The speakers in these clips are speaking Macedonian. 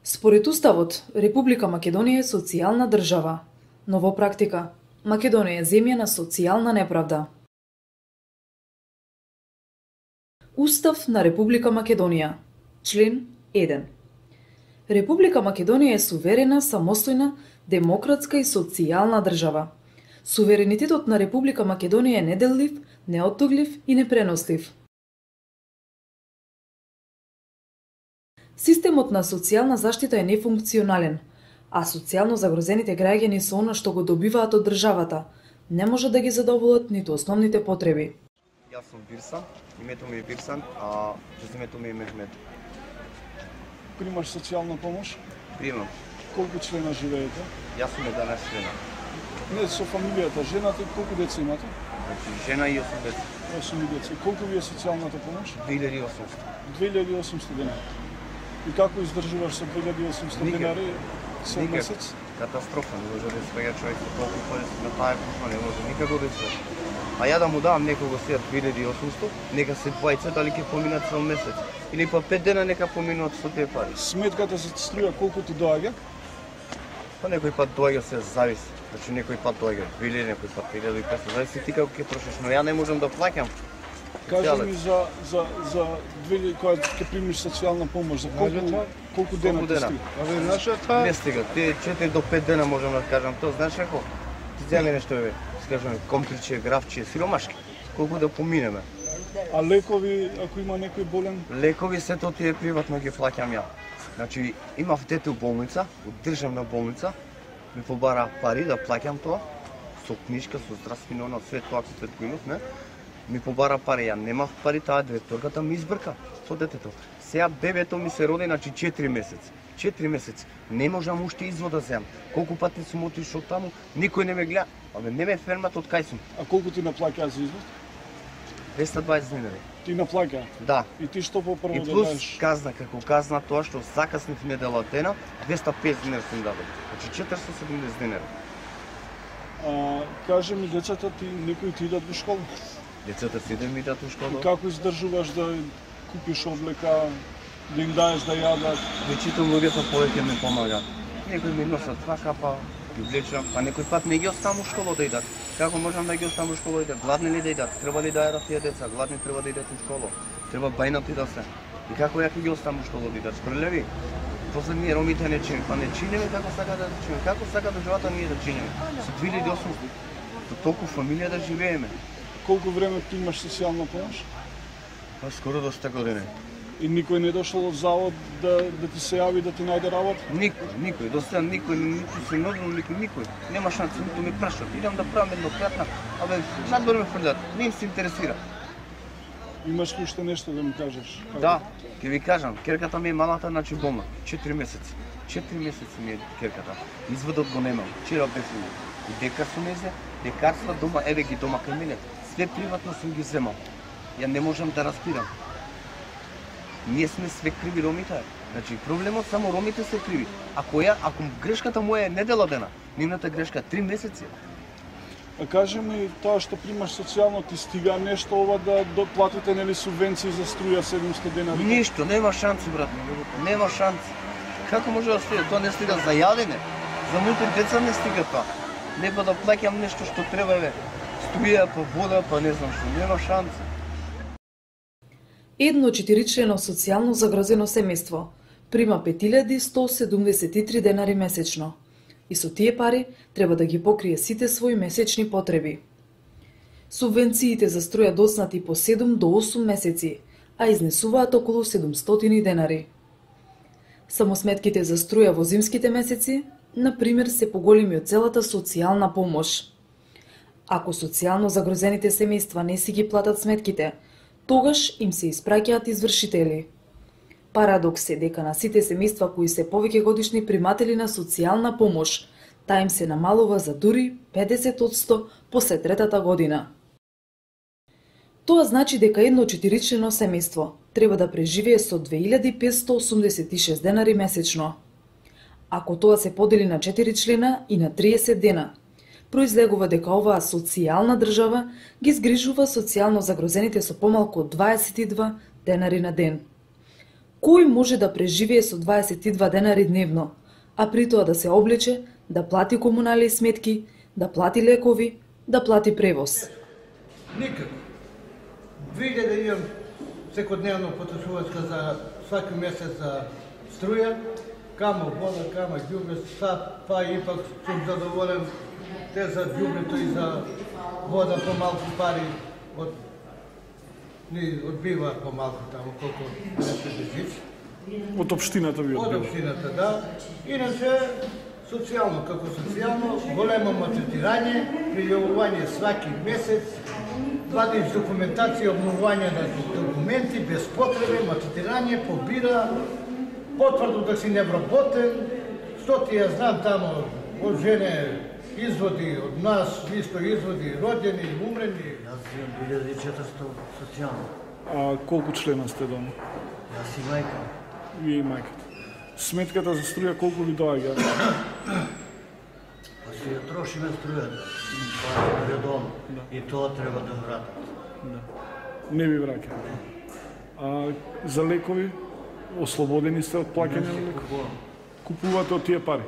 Според Уставот, Република Македонија е социјална држава, но во практика, Македонија е земја на социјална неправда. Устав на Република Македонија, член 1. Република Македонија е суверена, самостојна, демократска и социјална држава. Суверенитетот на Република Македонија е неделлив, неоттуглив и непренослив. Системот на социјална заштита е нефункционален, а социјално загрозените граѓани со она што го добиваат од државата не може да ги задоволат ниту основните потреби. Јас сум Бирсан, името ми е Бирсан, а презимето ми е Мехмед. Примаш социјална помош? Примам. Колку члена живеете? Јас сум 11 члена. Не, со фамилијата, жената и колку деца имате? Значи, жена и 8 деца. 8 деца. Колку ви е социјалната помош? 2800. 2800 денари. И како издржуваш со 2800 денари со месец? Катастрофа, не може да свеја човек со толку пари на таа куфа, не може никако да се. А ја да му давам некого сега 2800, нека се двајца дали ќе поминат со месец. Или па 5 дена нека поминат со тие пари. Сметката се струја колку ти доаѓа? Па некој пат доаѓа, се зависи. Значи некој пат доаѓа 2000, некој пат 1500, зависи ти како ќе трошиш, но ја не можам да плаќам. Кажи ми за 2000 кога ќе примиш социјална помош, за колку дена ти стига? Не стига, тие 4 до 5 дена можам да кажам тоа, знаеш како? Ти зели нешто е, скажеме, комприче, графче, сиромашки, колку да поминеме. А лекови, ако има некој болен? Лекови сето тие приватно ги плаќам ја. Значи, имав дете у болница, у државна болница, ми побара пари да плаќам тоа, со книжка, со здравствено, све тоа што го имав, не? Ми побара пари, ја немав пари, таа директорката ми избрка со детето. Сега бебето ми се роди, значи 4 месеци. 4 месеци. Не можам уште извод да земам. Колку пати сум отишол таму, никој не ме гледа. Абе, не ме фермат од кај сум. А колку ти наплаќаа за извод? 220 денари. Ти наплаќаа? Да. И ти што по прво и да плюс дадеш? казна, како казна тоа што закаснив недела од дена, 250 денари сум дадол. Значи 470 денари. Кажи ми, децата ти, некои ти идат во школа? Децата си да ми идат во школа. И како издржуваш да купиш облека, да им даеш да јадат? Веќето луѓето повеќе ми помагаат. Некои ми носат вака, па ги влечам, па некој пат не ги оставам во школа да идат. Како можам да ги оставам во школа да идат? Гладни ли да идат? Треба ли да јадат тие деца? Гладни треба да идат во школа. Треба бајнати да се. И како ја ќе ги оставам во школа да идат? Спрелеви. После ние ромите не чиниме, па не чиниме како сака да чиниме. Како сака државата ние да чиниме? Со 2800. Со толку фамилија да живееме. Колку време примаш социјална помош? Па скоро до 100 години. И никој не дошол од завод да ти се јави да ти најде работа? Никој, до сега никој, ниту се нудил, никој. Нема шанса, ниту ми прашат. Идам да правам едно кратна, абе, надвор ме фрлят, не им се интересира. Имаш ли уште нешто да ми кажеш? Да, ќе ви кажам, керката ми е малата, значи болна, 4 месеци. 4 месеци ми е керката. Изводот го немам, вчера бев и декар сум езе, лекарства дома, еве ги дома кај мене. Све приватно сум ги земал. Ја не можам да разбирам. Ние сме све криви ромите. Значи проблемот само ромите се криви. Ако грешката моја е недела дена, нивната грешка 3 месеци. А кажи ми, тоа што примаш социјално ти стига нешто ова да платите нели субвенции за струја 700 денари? Ништо, нема шанси брат. Нема шанси. Како може да стига? Тоа не стига за јадење. За моите деца не стига тоа. Нека да плаќам нешто што треба бе. Струја, па вода, па не знам што. Нема шанси. Едно 4-члено социјално загрозено семејство прима 5173 денари месечно и со тие пари треба да ги покрие сите своји месечни потреби. Субвенциите за струја доснати по 7 до 8 месеци, а изнесуваат околу 700 денари. Само сметките за струја во зимските месеци, например, се поголеми од целата социјална помош. Ако социјално загрозените семејства не си ги платат сметките, тогаш им се испраќаат извршители. Парадокс е дека на сите семејства кои се повеќе годишни приматели на социјална помош, таа им се намалува за дури 50% после третата година. Тоа значи дека едно 4-члено семејство треба да преживее со 2586 денари месечно. Ако тоа се подели на 4 члена и на 30 дена, произлегува дека оваа социјална држава ги згрижува социјално загрозените со помалку од 22 денари на ден. Кој може да преживее со 22 денари дневно, а при тоа да се облече, да плати комунални сметки, да плати лекови, да плати превоз? Никако. 2000 имам секојдневно потрошувања за сваки месец за струја, камо вода, камо ѓубре, па ипак сум задоволен те за ѓубрето и за вода помалку пари ни одбива помалку таму колку не се бежиш. Од општината ви Од одбива? општината, да. Иначе социјално, како социјално, големо малтретирање, пријавување сваки месец, вадиш документација, обновување на документи без потреба, малтретирање, побира, потврду да си невработен, што ти ја знам тамо од жене изводи од нас, исто изводи родени, умрени. Јас имам 1400 социјално. А колку члена сте дома? Јас и мајка. Вие и мајката. Сметката за струја колку ви доаѓа? Па си ја трошиме струјата. Редовно. И тоа треба да вратат. Да. Не ви враќа. А за лекови? Ослободени сте од плаќање на лекови? Купувате од тие пари?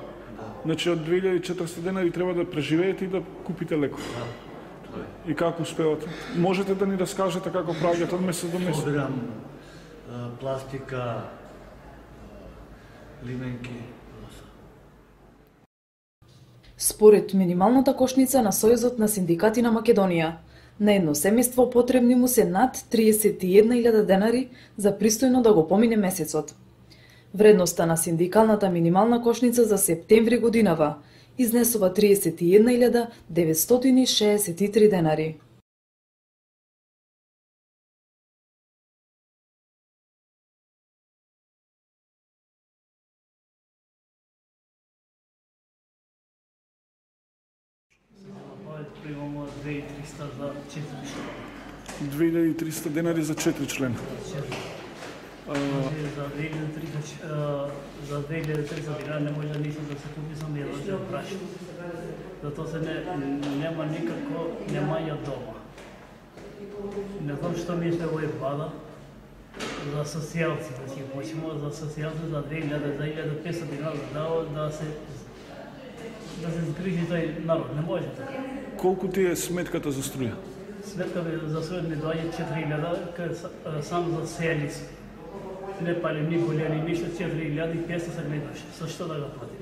Значи од 2400 денари треба да преживеете и да купите лекови. И како успевате? Можете да ни раскажете како правите од месец до месец? Собирам пластика, лименки. Според минималната кошница на Сојузот на синдикати на Македонија, на едно семејство потребни му се над 31.000 денари за пристојно да го помине месецот. Вредноста на синдикалната минимална кошница за септември годинава изнесува 31.963 денари. Примамо 2300 за 4 члена. 2300 денари за 4 члена. За 2300 денари не може да нисам да се купи само еден прашок. Затоа се нема никако немања дома. Не знам што мисле овој влада за социјалци, да си почнемо за социјалци за 2500 денари да се згрижи тој народ. Не може така. Колку ти е сметката за струја? Сметката за струја ми доаѓа 4000 само за селици. Не палим ни големи ништо, 4500 се гледаше. Со што да го платиш?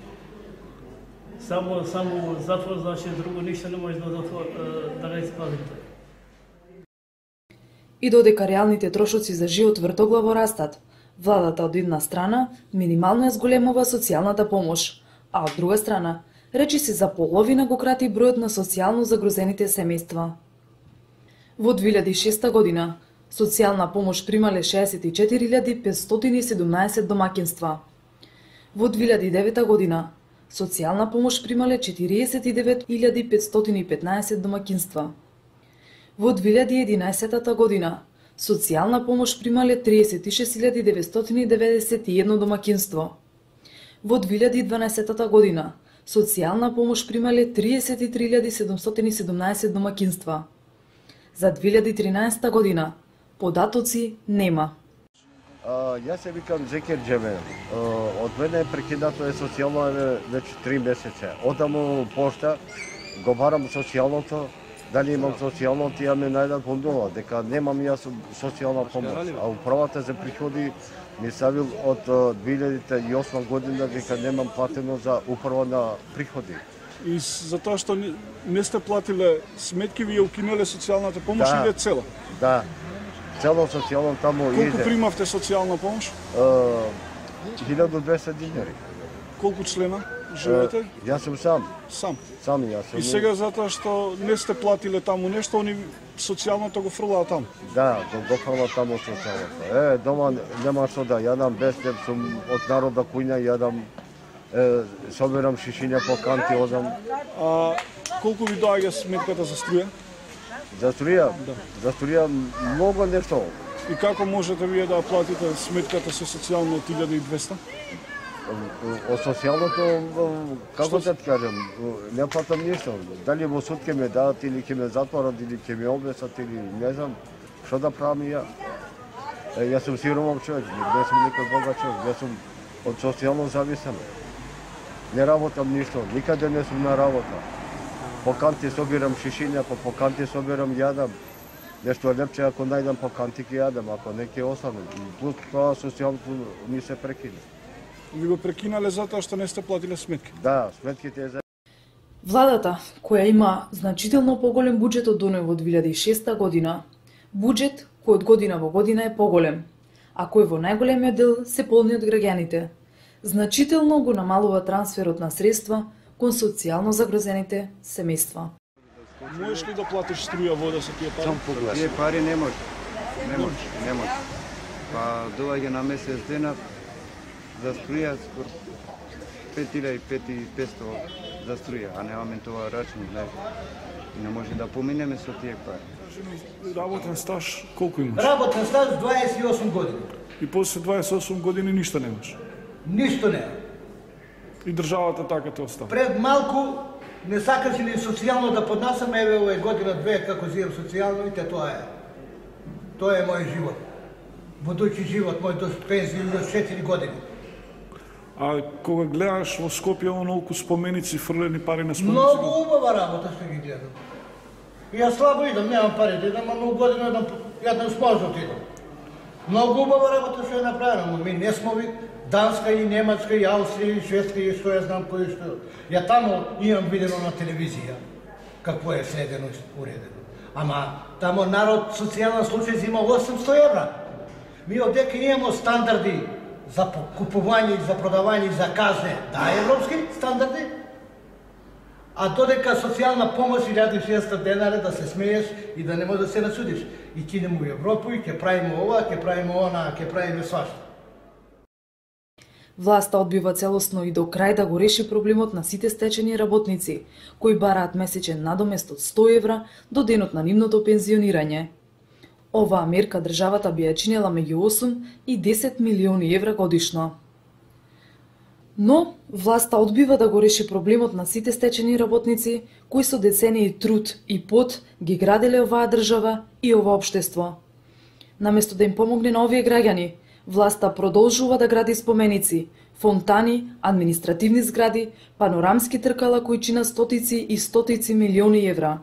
Само затвор, значи друго ништо не може да го исплатим тој. И додека реалните трошоци за живот вртоглаво растат, владата од една страна минимално ја зголемува социјалната помош, а од друга страна речи се за половина го крати бројот на социјално загрозените семејства. Во 2006 година социјална помош примале 64.517 домаќинства. Во 2009 година социјална помош примале 49.515 домаќинства. Во 2011 година социјална помош примале 36.991 домаќинство. Во 2012 година социјална помош примале 33.717 домаќинства. За 2013 година податоци нема. Јас се викам Зекер Джемен. Од мене е прекинато е социјално веќе 3 месеца. Одам пошта, го барам социјалното, дали имам социјалното, ја ме најдат пондова, дека немам јас социјална помош. А управата за приходи ми савил од 2008 година дека немам платено за управа на приходи. И затоа што не сте платиле сметки, ви ја укинале социјалната помош или е цела? Да. Цело социјално таму иде. Колку примавте социјална помош? 1200 динари. Колку члена живеете? Јас сум сам. Сам. Сам јас сум. И сега затоа што не сте платиле таму нешто, они социјалното го фрлаа таму? Да, го фрлаа таму социјалното. Дома нема што да јадам, без теб сум од народа кујна јадам, соберам шишиња по канти, одам. А колку ви доаѓа сметката за струја? За струја? Да. За струја многу нешто. И како можете вие да платите сметката со социјално од 1200? Од социјалното, како да ти кажам, не платам ништо. Дали во суд ќе ме дадат или ќе ме затворат или ќе ме обесат или не знам што да правам ја. Јас сум сиромав човек, не сум никој богат човек, јас сум од социјално зависен. Не работам ништо, никаде не сум на работа. По канти собирам шишиња, по канти собирам јадам. Нешто лепче ако најдам по канти ќе јадам, ако не ќе останам. Плюс тоа социјалното ми се прекина. Ви го прекинале затоа што не сте платиле сметки? Да, сметките е за... Владата, која има значително поголем буџет од оној во 2006 година, буџет кој од година во година е поголем, а кој во најголемиот дел се полни од граѓаните, значително го намалува трансферот на средства кон социјално загрозените семејства. Можеш ли да платиш струја, вода со тие пари? Тие пари не може. Не може. Па доаѓа на месец дена за струја скоро 5500 за струја, а немаме тоа рачун, не може да поминеме со тие пари. Работен стаж колку имаш? Работен стаж 28 години. И после 28 години ништо немаш? Ништо не. И државата така те остави? Пред малку не сакаше ни социјално да поднасаме, еве ова е година-две како живеам социјално и тоа е. Тоа е мој живот. Будучи живот мој до пензија до 4 години. А кога гледаш во Скопје онолку споменици, фрлени пари на споменици? Многу убава работа што ги гледам. И јас слабо идам, немам пари да идам, а многу година јадам спозно идам. Многу убава работа што е направена, но ми не смо ви Данска и Немачка и Австрија и Шведска и што ја знам кој што. Ја тамо имам видено на телевизија какво е следено и уредено. Ама тамо народ социјална случај зима 800 евра. Ми овдека имамо стандарди за купување, за продавање, за казне, да, европски стандарди, а додека социјална помош 1600 денари да се смееш и да не можеш да се насудиш. И ќе идеме у Европу и ќе правиме ова, ќе правиме она, ќе правиме свашта. Власта одбива целосно и до крај да го реши проблемот на сите стечени работници, кои бараат месечен надомест од 100 евра до денот на нивното пензионирање. Оваа мерка државата би ја чинела меѓу 8 и 10 милиони евра годишно. Но, власта одбива да го реши проблемот на сите стечени работници, кои со децении труд и пот ги граделе оваа држава и ова општество. Наместо да им помогне на овие граѓани, власта продолжува да гради споменици, фонтани, административни згради, панорамски тркала кои чинат стотици и стотици милиони евра.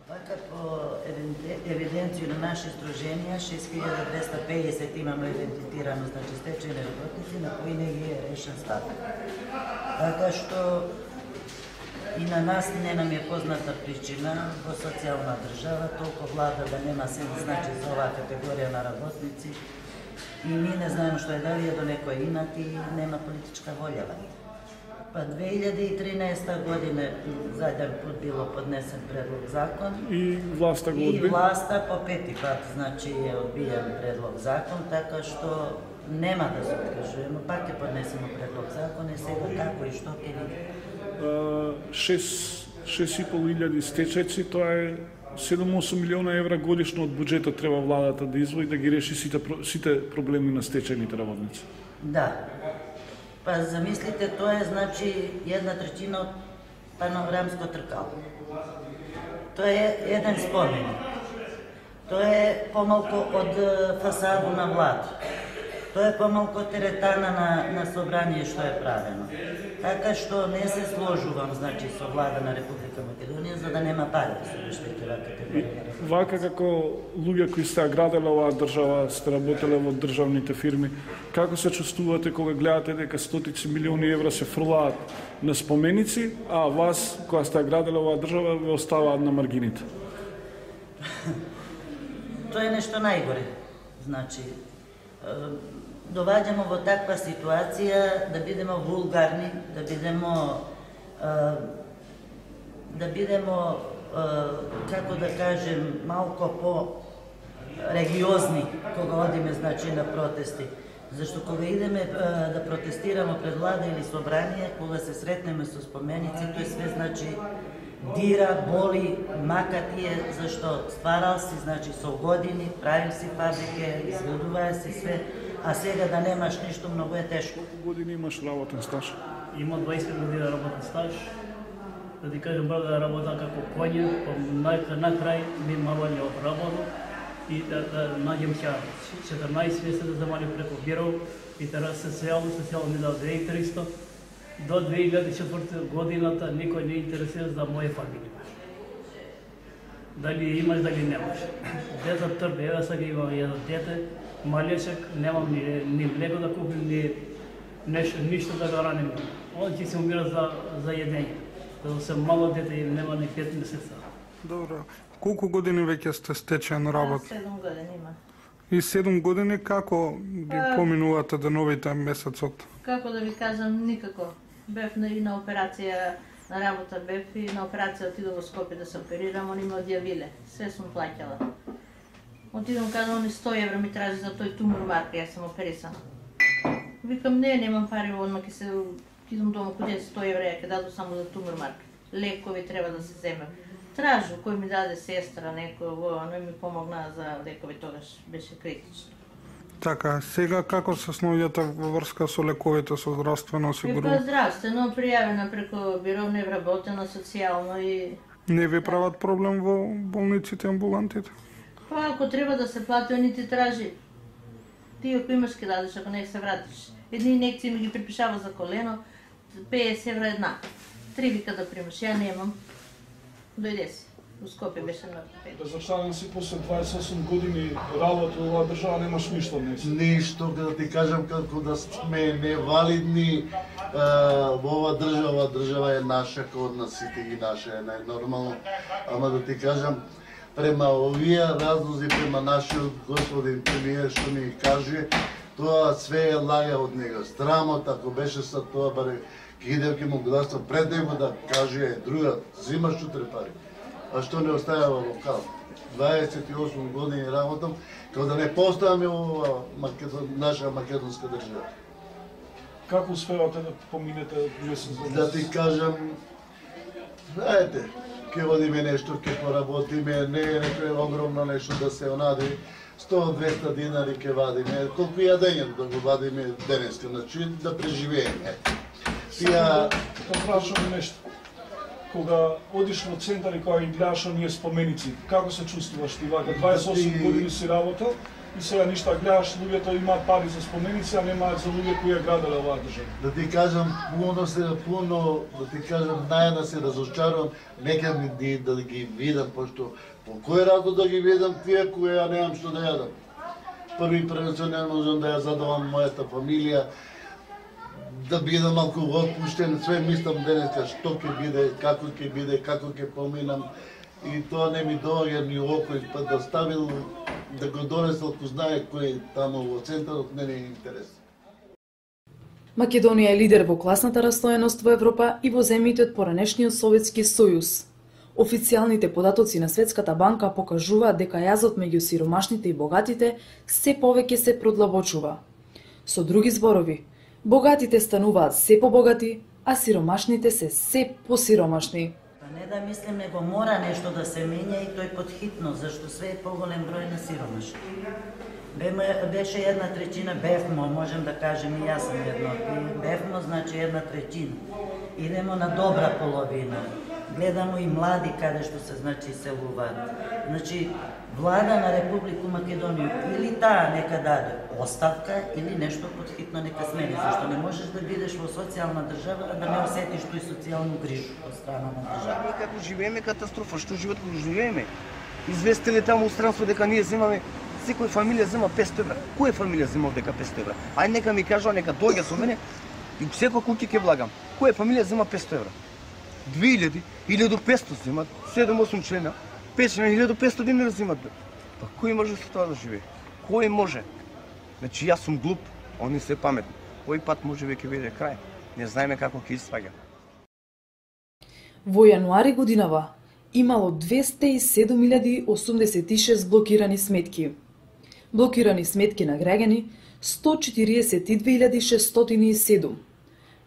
Вака по евиденција на наши сдруженија, 6250 имаме идентифицирано, значи стечени работници на кои не ги е решен статус. Така што и на нас не нам е позната причина во социјална држава, толку влада да нема се значи за оваа категорија на работници. И ние не знаем што е, дали е до некој инат и нема политичка волја. Па 2013 година заден пат било поднесен предлог закон. И власта го одби? И власта по пети пат, значи е одбиен предлог закон, така што нема да се откажуваме, пак е поднесено предлог закон и сега како и што ќе види. 6.500 стечајци, тоа е 7-8 милиона евра годишно од буџетот треба владата да извои да ги реши сите проблеми на стечајните работници. Да. Па замислите, тоа е значи 1/3 од панорамско тркало. Тоа е еден споменик. Тоа е помалку од фасаду на влада. Тоа е помалку од теретана на собрание што е правено. Така што не се сложувам значи со влада на Република Македонија за да нема пари да се реши оваа категорија. Вака како луѓе кои сте граделе оваа држава, сте работеле во државните фирми, како се чувствувате кога гледате дека стотици милиони евра се фрлаат на споменици, а вас, која сте граделе оваа држава, ве оставаат на маргините? Тоа е нешто најгоре. Значи, доваѓаме во таква ситуација да бидеме вулгарни, да бидеме како да кажем, малку по-религиозни кога одиме значи на протести. Зашто кога идеме да протестираме пред влада или собрание, кога се сретнеме со споменици, тој све значи дира, боли, мака тие, зашто стварал си, значи со години, правил си фабрике, изградуваа си све, а сега да немаш ништо многу е тешко. Колку години имаш работен стаж? Има 20 години работен стаж. Да ти кажем, брат, да работа како коње, на крај ми мавале од работа. и да наđem ća 14 месеца замали преко биров и teraz социјално ми дал 2300. До 2004 годината никој не интересира за моја фамилија. Дали имаш, дали немаш. Децата трпи, ева сега имам едно дете, малечек, немам ни млеко да купим, ни ништо да го раним. Он ќе се умира за једење. Zato sam malo dete i nema ni 5 месеца. Добро. Колку години веќе сте стечен работа? 7 години има. И 7 години како ги поминувате деновите месецот? Како да ви кажам, никако. Бев и на операција, на работа бев и на операција отидов во Скопје да се оперирам, они ме одјавиле. Све сум плаќала. Отидам, кажа, они 100 евра ми тражи за тој тумор марка, јас сум оперисана. Викам, немам пари, одма ќе се идам дома, куде 100 евра ја ќе даду само за тумор марка. Лекови треба да се земе. Тражу, кој ми даде сестра, некој, не ми помогна за лекови, тогаш беше критично. Така, сега како се сноѓате во врска со лековите, со здравствено осигурување? Здравствено, пријавена преко бiro, не вработена социјално и... Не ви прават проблем во болниците, амбулантите? Па, ако треба да се плати, они ти тражи. Ти ако имаш ке дадеш, ако не се вратиш. Едни инекции ми ги припишава за колено, 50 евра една. 3 вика да примаш, ја немам. Дојде си. У Скопје беше на ортопед. Зашален си после 28 години работа во оваа држава немаш ништо днес. Ништо, да ти кажам како да сме невалидни во оваа држава е наша, кога од нас сите ги наша е најнормално. Ама да ти кажам, према овие разлози, према нашиот господин премиер што ни каже, тоа све е лага од него. Страмот, ако беше со тоа, баре ќе му гласам пред него да каже другат, зимаш утре пари. А што не оставява локал? 28 години работам, како да не поставаме ова наша македонска држава. Како успевате да поминете месец за месец? Да ти кажам, знаете, ќе водиме нешто, ќе поработиме, не е некој огромно нешто да се онади, 100-200 динари ќе вадиме, колку јадење да го вадиме денеска, значи да преживееме. Сега да прашам нешто. Кога одиш во центар и кога ги гледаш оние споменици, како се чувствуваш ти вака? 28 години си работел и сега ништа гледаш, луѓето имаат пари за споменици, а немаат за луѓе кои ја градале оваа држава. Да ти кажам, пуно, да ти кажам, најна се разочарувам, нека ми да ги видам, пошто по кој разлог да ги видам тие кои ја немам што да јадам. Први првенствено можам да ја задавам мојата фамилија, да бидам малку отпуштен, све мислам денеска што ќе биде, како ќе поминам. И тоа не ми доаѓа ни окој, па да ставил, да го донесел, ко знае кој таму во центарот, не е интерес. Македонија е лидер во класната растојаност во Европа и во земјите од поранешниот Советски сојуз. Официјалните податоци на Светската банка покажуваат дека јазот меѓу сиромашните и богатите се повеќе се продлабочува. Со други зборови, богатите стануваат се побогати, а сиромашните се посиромашни. Не да мислим, него мора нешто да се менја и тој подхитно, зашто све е поголем број на сиромашни. Беше 1/3, бевмо, можем да кажем и јас сум едно. Бевмо значи 1/3. Идемо на добра половина. Гледамо и млади каде што се значи селуваат. Значи влада на Република Македонија или таа нека даде оставка или нешто подхитно нека смени, зашто не можеш да бидеш во социјална држава а да не осетиш тој социјалну грижу од страна на држава. Ние како живееме катастрофа, што живот го живееме. Известиле таму у странство дека ние земаме, секоја фамилија зема 500 евра. Која фамилија зема дека 500 евра? Ај нека ми кажа, нека дојде со мене и секоја куќа ќе влагам. Која фамилија зема 500 евра? 2000, 1500 земат, 7-8 члена, 5 члена, 1500 динара земат. Па кој може со тоа да живее? Кој може? Значи јас сум глуп, они се паметни. Овој пат може веќе биде крај. Не знаеме како ќе испаѓа. Во јануари годинава имало 207.086 блокирани сметки. Блокирани сметки на граѓани 142.607.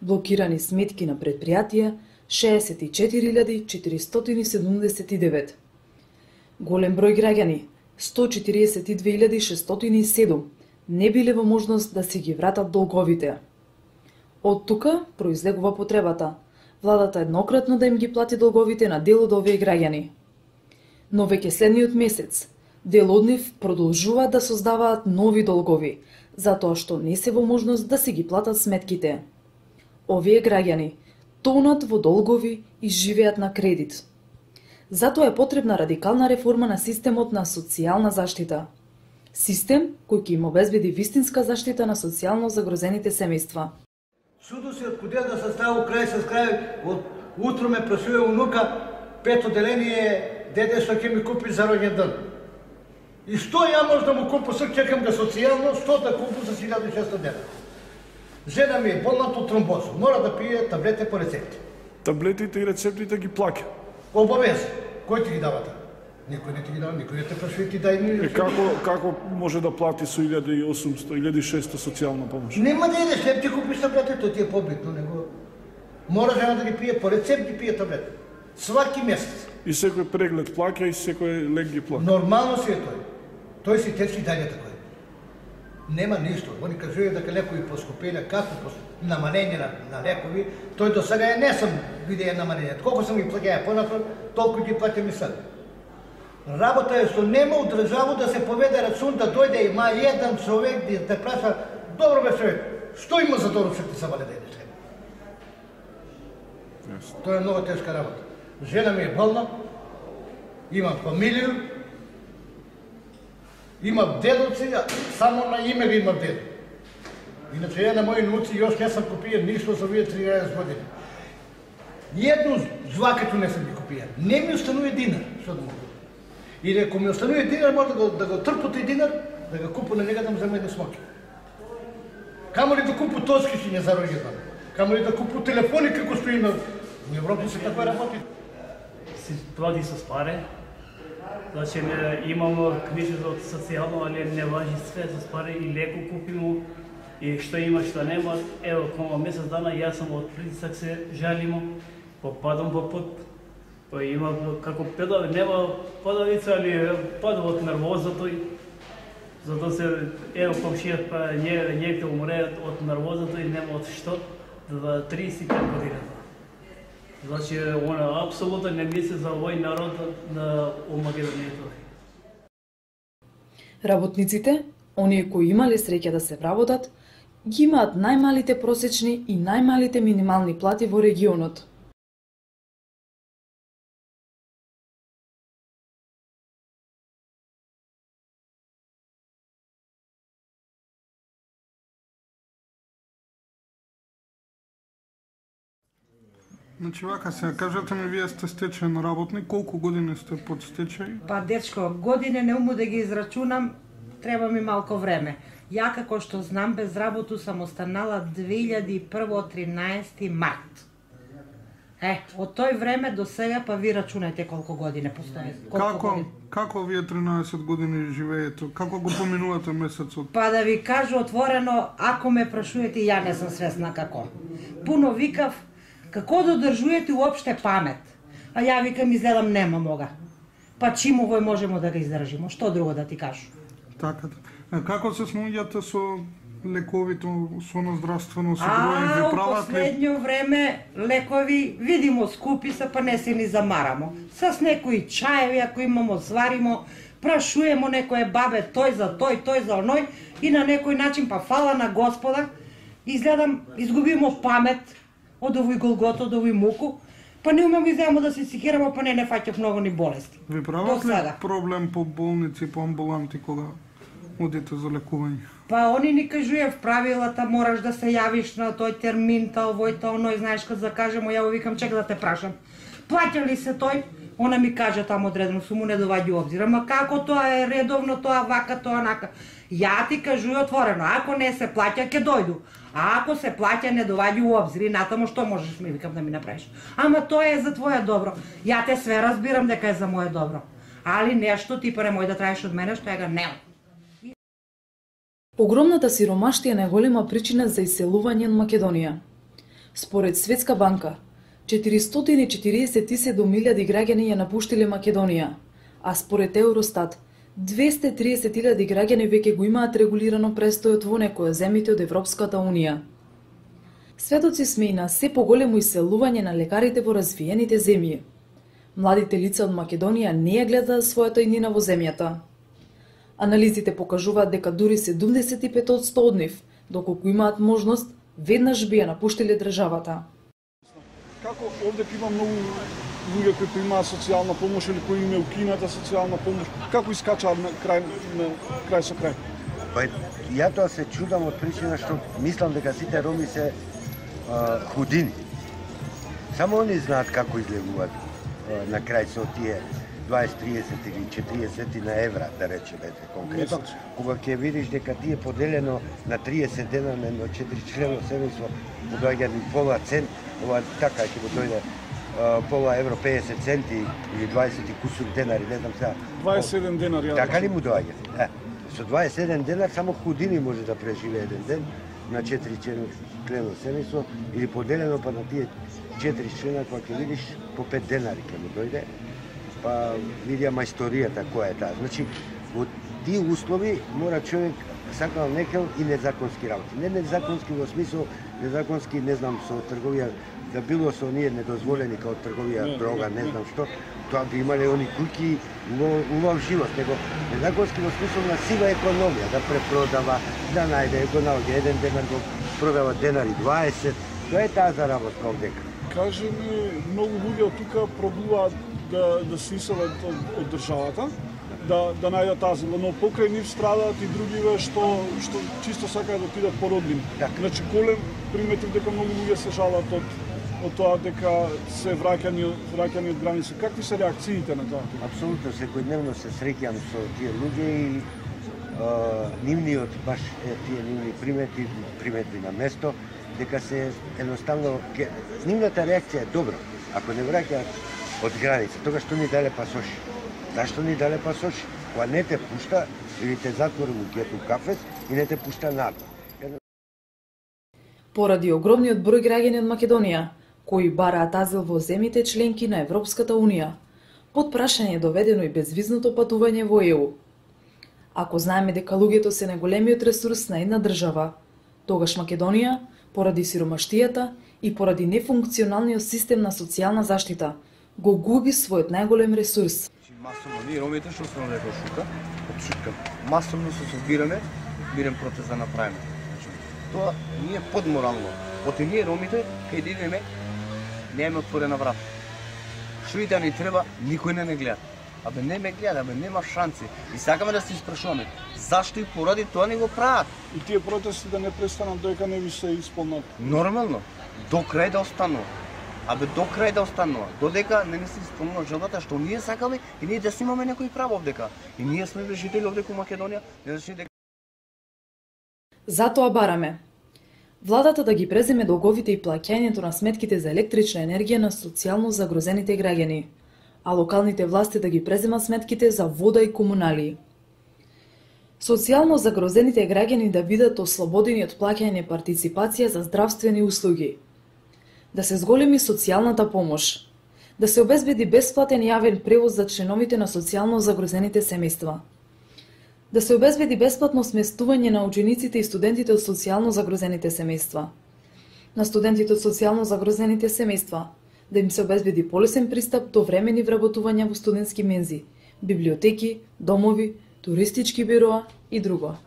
Блокирани сметки на предпријатија 64.479. Голем број граѓани 142.607 не биле во можност да си ги вратат долговите. Од тука произлегува потребата владата еднократно да им ги плати долговите на дел од овие граѓани. Но веќе следниот месец Дел од нив продолжуваат да создаваат нови долгови, затоа што не се во можност да си ги платат сметките. Овие граѓани тонат во долгови и живеат на кредит. Затоа е потребна радикална реформа на системот на социјална заштита. Систем кој ќе им обезбеди вистинска заштита на социјално загрозените семејства. Судо се откудеа да се ставу крај с крај, од утро ме прашува унука, 5 отделение деде што ќе ми купи за роѓен ден. И што ја може да му купу, сак чекам ga социјално, што да купу за 1600 дена. Жена ми е болна од тромбоза, мора да пие таблете по рецепти. Таблетите и рецептите ги плаќа. Обавез. Кој ти ги дава таа? Никој не ти ги дава, никој не те прашува ти дај ми. Како може да плати со 1800, 1600 социјална помош? Нема да е рецепти купиш таблете, тоа ти е побитно, него. Мора жена да ги пие по рецепт, ги пие таблете. Сваки месец. И секој преглед плаќа и секој лек ги плаќа. Нормално си е тој. Тој си течи дајле тако. Нема ништо. Они кажуваат дека лекови поскупеле, како намалење на лекови, тој до сега не сум видеа намалење. Колку сум ги плаќаја понапред, толку ги плаќам и сега. Работа е што нема у државу да се поведе рачун да дојде има еден човек да те праша, добро бе човек, што има за доручок ти са вале да идеш? Тоа е многу тешка работа. Жена ми е болна, имам фамилија, имам дедоци, само на име ги имам дедо. Иначе ја на мои внуци још не сам купија ништо за овие 13 години. Едно злакето не сам ги купија. Не ми останува динар, што да му купи. Или ако ми останува динар, може да го трпу тој динар, да го купу на нега да му земе едни смоки. Камо ли да купу тоскишиња за роѓендан? Камо ли да купу телефони како стои на Европа се така работи? Се плати со пари. Значи имамо книжка од социјално, али не важи све со пари и леко купимо и што има, што нема. Ево, кома месец дана јас сум од притисак се жалимо, попадам по пат. Па има како педал, нема падалица, али падам од нервозата и затоа се ево комшијат па некои умреат од нервозата и нема од што за 35 години. Значи, она апсолутно не мисли за овој народ на Македонија. Работниците, оние кои имале среќа да се вработат, ги имаат најмалите просечни и најмалите минимални плати во регионот. Значи вака се, кажете ми, вие сте стечаен работник, колку години сте под стечај? Па дечко, години не уму да ги израчунам, треба ми малко време. Ја како што знам, без работу сам останала 2001 13 март. Од тој време до сега, па ви рачунајте колку години постои. Како вие 13 години живеете? Како го поминувате месецот? Па да ви кажу отворено, ако ме прашувате, ја не сум свесна како. Пуно викав, како да одржувате уопште памет? А ја викам, изгледам, нема мога. Па чим овој можемо да го издржимо? Што друго да ти кажу? Така. Како се снаоѓате со лековите, со здравствено осигурување? Ви прават ли? Последно време лекови видимо скупи се, па не се ни замарамо. С некои чаеви, ако имамо, сваримо, прашуемо некој бабе тој за тој, тој за оној и на некој начин, па фала на Господа, изгледам, изгубимо памет од овој голгото, од овој муку, па не умемо изгледamo да се сикирамо, па не фаќав многу ни болести. Ви прават ли проблем по болници, по амбуланти кога одите за лекување? Па они ни кажујав правилата, мораш да се јавиш на тој термин, овој, оној, знаеш, кога закажемо, ја викам, чека да те прашам. Плаќа ли се тој? Она ми каже таму одредено суму, не доваѓа обзир. Ама како тоа е редовно, тоа вака, тоа онака. Ја ти кажуј отворено, ако не се плаќа, ќе дојду. А ако се плаќа, не доваѓа у обзир и натаму што можеш ми викам да ми направиш. Ама тоа е за твое добро. Ја те све разбирам дека е за моje добро. Али нешто ти па немој да траеш од мене што ја не. Огромната сиромаштија е најголема причина за иселување од Македонија. Според Светска банка, 447.000 граѓани ја напуштиле Македонија, а според Евростат, 230.000 граѓани веќе го имаат регулирано престојот во некој од земјите од Европската Унија. Сведоци сме и на се поголемо иселување на лекарите во развиените земји. Младите лица од Македонија не ја гледаат својата иднина во земјата. Анализите покажуваат дека дури 75% од нив, доколку имаат можност, веднаш би ја напуштиле државата. Како овде има многу луѓе кои примаат социјална помош или кои им е укината социјална помош, како искачаат на крај со крај? Па ја тоа се чудам од причина што мислам дека сите роми се худини. Само они знаат како излегуваат на крај со тие 20, 30 или 40 на евра, да речеме конкретно, кога ќе видиш дека ти е поделено на 30 дена на едно 4-члено семејство, доаѓа ни пола цент, ова така ќе му дојде пола евро 50 центи или 20 и кусур денари, не знам сега. 27 денари. Така ли му доаѓа? Со 27 денар само худини може да преживее еден ден на 4-члено семејство или поделено па на тие 4 члена кога ќе видиш по 5 денари ќе му дојде. Па видија мајсторијата која е таа. Значи, во тие услови мора човек сакал некел и незаконски работи. Не незаконски во смисол, незаконски, не знам, со трговија, да било со оние недозволени као трговија дрога, не знам што, тоа би имале они куќи убав живот, него незаконски во смисол на сива економија, да препродава, да најде, го наоѓа еден денар, го продава денари 20, тоа е таа заработка овдека. Кажи ми, многу луѓе од тука пробуваат да се иселат од државата, да најдат азил, но покрај нив страдаат и другиве што чисто сакаат да отидат по родбини. Значи, колем приметив дека многу луѓе се жалат од тоа дека се враќани од граница. Какви се реакциите на тоа? Апсолутно, секојдневно се среќам со тие луѓе и нивниот, баш тие нивни примети на место, дека се едноставно, нивната реакција е добра. Ако не враќаат од граница, тогаш што ни дале пасош. Зашто ни дале пасош? Кога не те пушта или те затвори во гету кафес и не те пушта надвор. Поради огромниот број граѓани од Македонија, кои бараат азил во земјите членки на Европската Унија, под прашање е доведено и безвизното патување во ЕУ. Ако знаеме дека луѓето се најголемиот ресурс на една држава, тогаш Македонија, поради сиромаштијата и поради нефункционалниот систем на социјална заштита, го губи својот најголем ресурс. Масовно, ние ромите што сме леко шука, од шутка, масовно се собираме, мирен протест да направиме. Тоа ние подморално. Оти ние ромите, кај идеме, немаме отворена врата. Што и да ни треба, никој не гледа. Абе не ме гледа, абе нема шанси. И сакаме да се испрашуваме, зашто и поради тоа не го прават? И тие протести да не престанат додека не ви се исполнат? Нормално, до крај да останува. Абе до крај да останува, додека не се исполнува желбата што ние сакаме и ние да имаме некој право овдека. И ние сме жители овдека во Македонија, не значи дека... Затоа бараме владата да ги преземе долговите и плаќањето на сметките за електрична енергија на социјално загрозените граѓани, а локалните власти да ги преземат сметките за вода и комуналии. Социјално загрозените граѓани да бидат ослободени од плаќање партиципација за здравствени услуги, да се зголеми социјалната помош, да се обезбеди бесплатен јавен превоз за членовите на социјално загрозените семејства, да се обезбеди бесплатно сместување на учениците и студентите од социјално загрозените семејства, на студентите од социјално загрозените семејства, да им се обезбеди полесен пристап до времени вработувања во студентски мензи, библиотеки, домови, туристички бироа и друго.